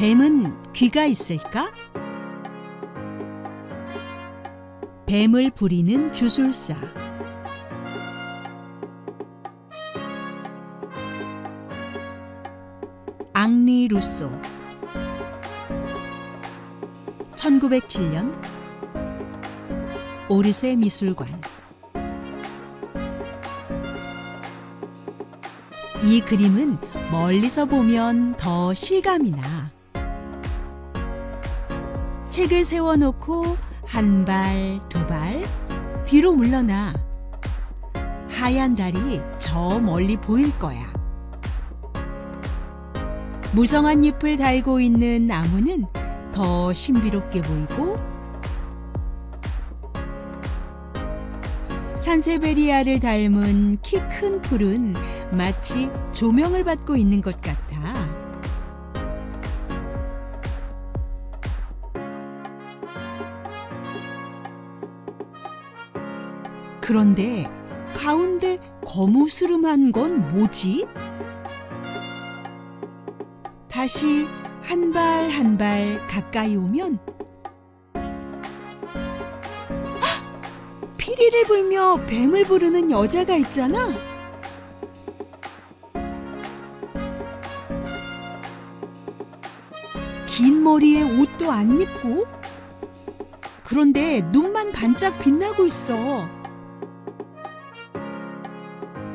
뱀은 귀가 있을까? 뱀을 부리는 주술사. 앙리 루소. 1907년 오르세 미술관. 이 그림은 멀리서 보면 더 실감이 나. 책을 세워놓고 한 발, 두 발 뒤로 물러나. 하얀 달이 저 멀리 보일 거야. 무성한 잎을 달고 있는 나무는 더 신비롭게 보이고, 산세베리아를 닮은 키 큰 풀은 마치 조명을 받고 있는 것 같아. 그런데 가운데 거무스름한 건 뭐지? 다시 한 발 한 발 가까이 오면 피리를 불며 뱀을 부르는 여자가 있잖아. 긴 머리에 옷도 안 입고, 그런데 눈만 반짝 빛나고 있어.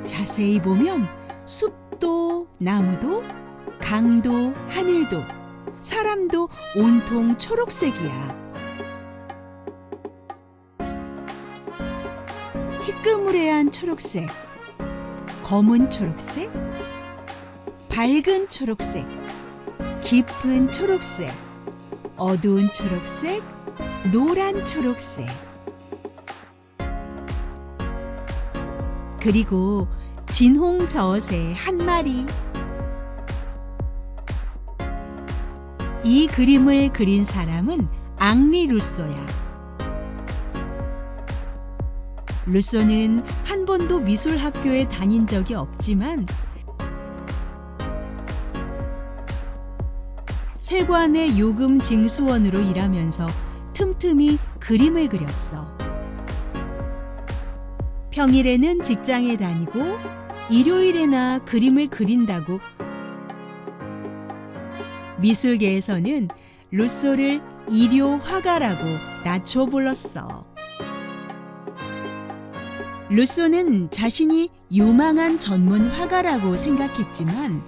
자세히 보면 숲도 나무도 강도 하늘도 사람도 온통 초록색이야. 희끄무레한 초록색, 검은 초록색, 밝은 초록색, 깊은 초록색, 어두운 초록색, 노란 초록색. 그리고 진홍 젖새 한 마리. 이 그림을 그린 사람은 앙리 루소야. 루소는 한 번도 미술학교에 다닌 적이 없지만 세관의 요금 징수원으로 일하면서 틈틈이 그림을 그렸어. 평일에는 직장에 다니고 일요일에나 그림을 그린다고 미술계에서는 루소를 일요 화가라고 낮춰 불렀어. 루소는 자신이 유망한 전문 화가라고 생각했지만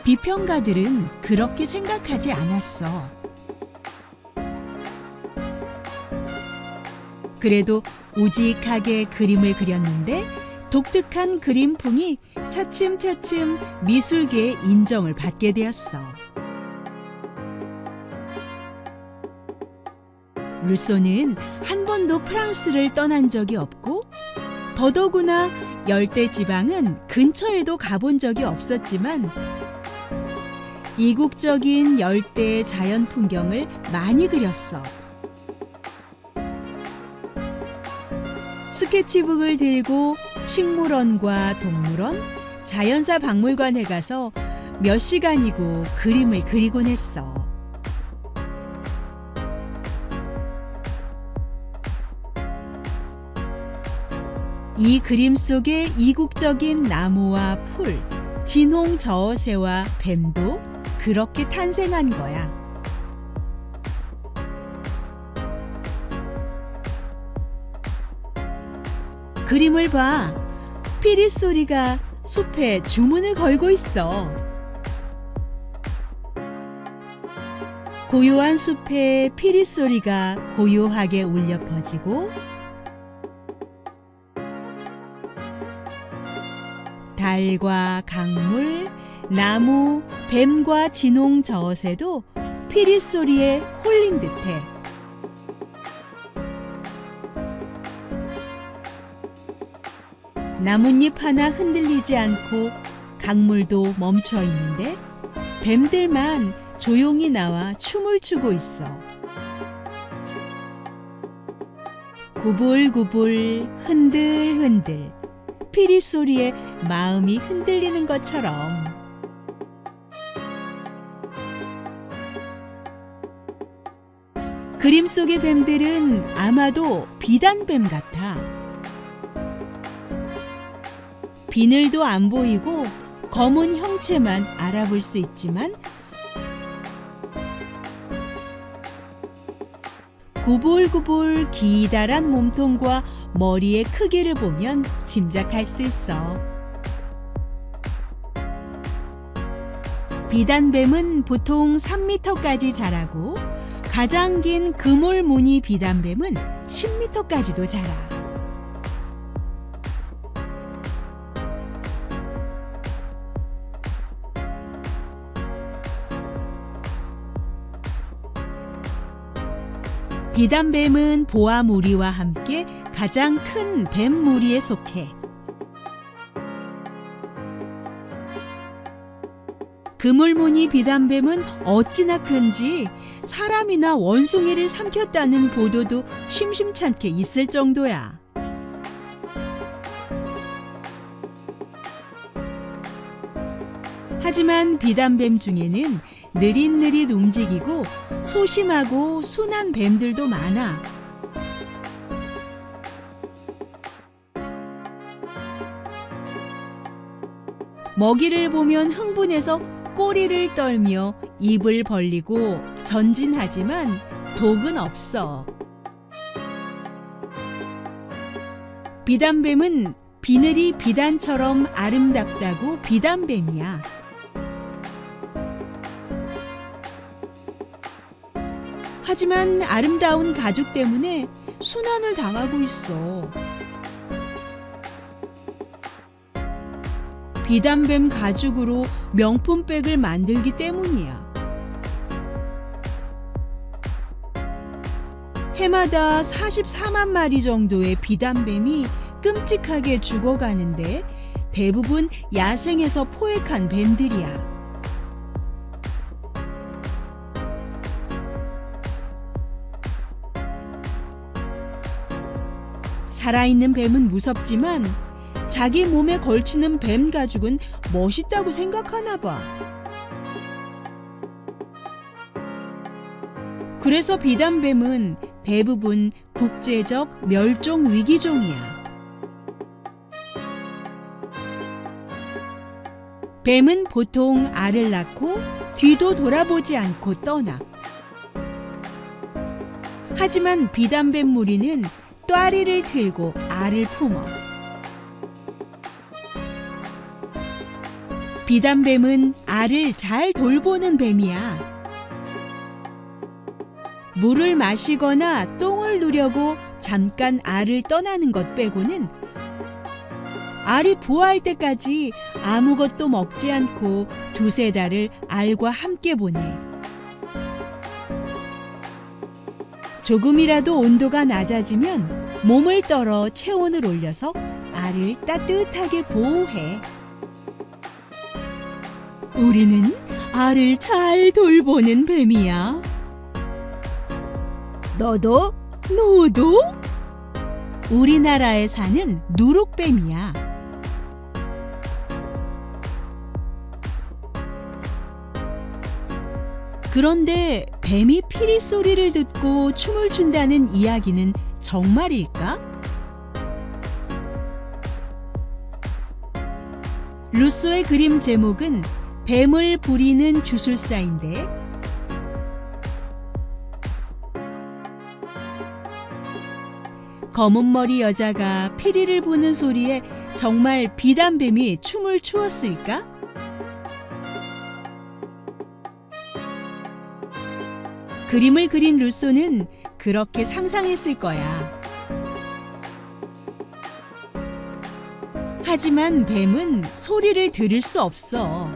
비평가들은 그렇게 생각하지 않았어. 그래도 우직하게 그림을 그렸는데 독특한 그림풍이 차츰차츰 미술계의 인정을 받게 되었어. 루소는 한 번도 프랑스를 떠난 적이 없고 더더구나 열대 지방은 근처에도 가본 적이 없었지만 이국적인 열대 자연 풍경을 많이 그렸어. 스케치북을 들고 식물원과 동물원, 자연사 박물관에 가서 몇 시간이고 그림을 그리곤 했어. 이 그림 속의 이국적인 나무와 풀, 진홍 저어새와 뱀도 그렇게 탄생한 거야. 그림을 봐. 피리 소리가 숲에 주문을 걸고 있어. 고요한 숲에 피리 소리가 고요하게 울려 퍼지고 달과 강물, 나무, 뱀과 진홍 저어새도 피리 소리에 홀린 듯해. 나뭇잎 하나 흔들리지 않고 강물도 멈춰 있는데 뱀들만 조용히 나와 춤을 추고 있어. 구불구불 흔들흔들 피리 소리에 마음이 흔들리는 것처럼. 그림 속의 뱀들은 아마도 비단뱀 같아. 비늘도 안 보이고 검은 형체만 알아볼 수 있지만 구불구불 기다란 몸통과 머리의 크기를 보면 짐작할 수 있어. 비단뱀은 보통 3m까지 자라고 가장 긴 그물무늬 비단뱀은 10m까지도 자라. 비단뱀은 보아무리와 함께 가장 큰 뱀무리에 속해. 그물무늬 비단뱀은 어찌나 큰지 사람이나 원숭이를 삼켰다는 보도도 심심찮게 있을 정도야. 하지만 비단뱀 중에는 느릿느릿 움직이고 소심하고 순한 뱀들도 많아. 먹이를 보면 흥분해서 꼬리를 떨며 입을 벌리고 전진하지만 독은 없어. 비단뱀은 비늘이 비단처럼 아름답다고 비단뱀이야. 하지만 아름다운 가죽 때문에 순환을 당하고 있어. 비단뱀 가죽으로 명품백을 만들기 때문이야. 해마다 44만 마리 정도의 비단뱀이 끔찍하게 죽어가는데 대부분 야생에서 포획한 뱀들이야. 살아있는 뱀은 무섭지만 자기 몸에 걸치는 뱀 가죽은 멋있다고 생각하나 봐. 그래서 비단뱀은 대부분 국제적 멸종 위기종이야. 뱀은 보통 알을 낳고 뒤도 돌아보지 않고 떠나. 하지만 비단뱀 무리는 뙤리를 틀고 알을 품어. 비단뱀은 알을 잘 돌보는 뱀이야. 물을 마시거나 똥을 누려고 잠깐 알을 떠나는 것 빼고는 알이 부화할 때까지 아무것도 먹지 않고 두세 달을 알과 함께 보내. 조금이라도 온도가 낮아지면 몸을 떨어 체온을 올려서 알을 따뜻하게 보호해. 우리는 알을 잘 돌보는 뱀이야. 너도? 우리나라에 사는 누룩뱀이야. 그런데 뱀이 피리 소리를 듣고 춤을 춘다는 이야기는 정말일까? 루소의 그림 제목은 뱀을 부리는 주술사인데 검은 머리 여자가 피리를 부는 소리에 정말 비단뱀이 춤을 추었을까? 그림을 그린 루소는 그렇게 상상했을 거야. 하지만 뱀은 소리를 들을 수 없어.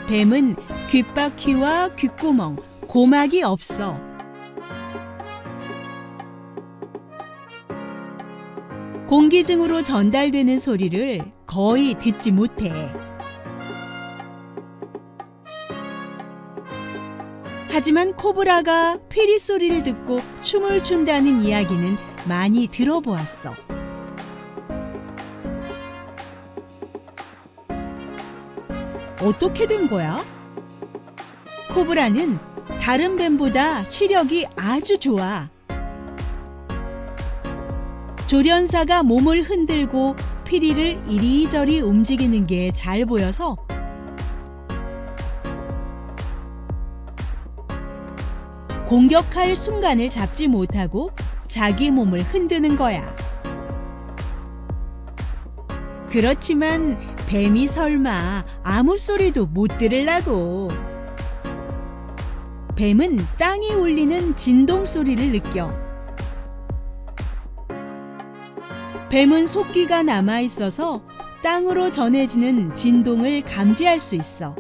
뱀은 귓바퀴와 귓구멍, 고막이 없어. 공기증으로 전달되는 소리를 거의 듣지 못해. 하지만 코브라가 피리 소리를 듣고 춤을 춘다는 이야기는 많이 들어보았어. 어떻게 된 거야? 코브라는 다른 뱀보다 시력이 아주 좋아. 조련사가 몸을 흔들고 피리를 이리저리 움직이는 게 잘 보여서 공격할 순간을 잡지 못하고 자기 몸을 흔드는 거야. 그렇지만 뱀이 설마 아무 소리도 못 들으려고. 뱀은 땅이 울리는 진동 소리를 느껴. 뱀은 속기가 남아 있어서 땅으로 전해지는 진동을 감지할 수 있어.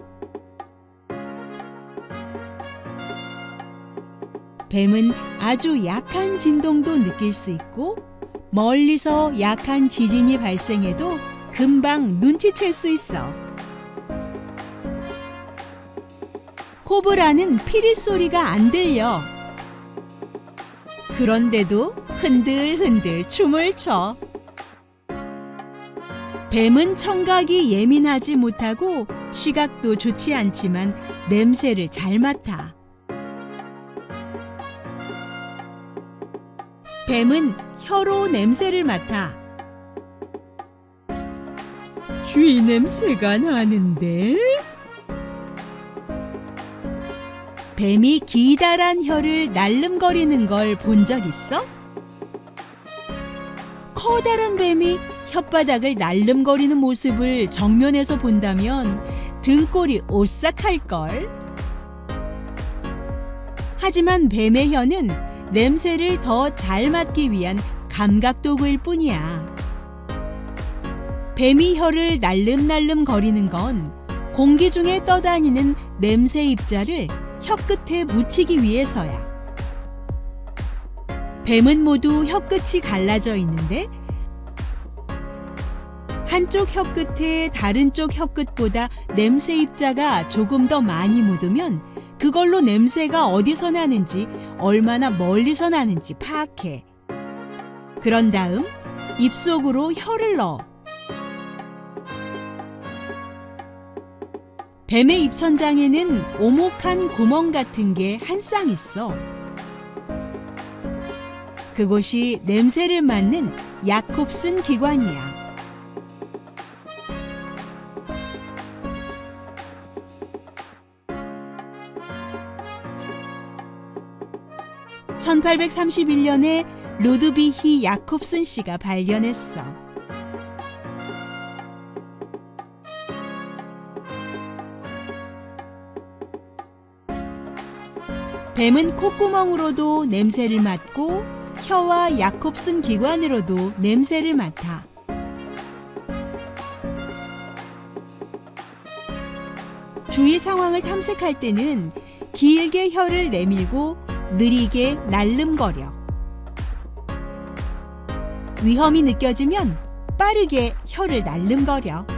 뱀은 아주 약한 진동도 느낄 수 있고 멀리서 약한 지진이 발생해도 금방 눈치챌 수 있어. 코브라는 피리 소리가 안 들려. 그런데도 흔들흔들 춤을 춰. 뱀은 청각이 예민하지 못하고 시각도 좋지 않지만 냄새를 잘 맡아. 뱀은 혀로 냄새를 맡아. 쥐 냄새가 나는데? 뱀이 기다란 혀를 날름거리는 걸 본 적 있어? 커다란 뱀이 혓바닥을 날름거리는 모습을 정면에서 본다면 등골이 오싹할걸. 하지만 뱀의 혀는 냄새를 더 잘 맡기 위한 감각 도구일 뿐이야. 뱀이 혀를 날름날름 거리는 건 공기 중에 떠다니는 냄새 입자를 혀끝에 묻히기 위해서야. 뱀은 모두 혀끝이 갈라져 있는데 한쪽 혀끝에 다른 쪽 혀끝보다 냄새 입자가 조금 더 많이 묻으면 그걸로 냄새가 어디서 나는지 얼마나 멀리서 나는지 파악해. 그런 다음 입속으로 혀를 넣어. 뱀의 입천장에는 오목한 구멍 같은 게 한 쌍 있어. 그곳이 냄새를 맡는 야콥슨 기관이야. (1831년에) 루드비히 야콥슨 씨가 발견했어. 뱀은 콧구멍으로도 냄새를 맡고 혀와 야콥슨 기관으로도 냄새를 맡아. 주위 상황을 탐색할 때는 길게 혀를 내밀고 느리게 날름거려. 위험이 느껴지면 빠르게 혀를 날름거려.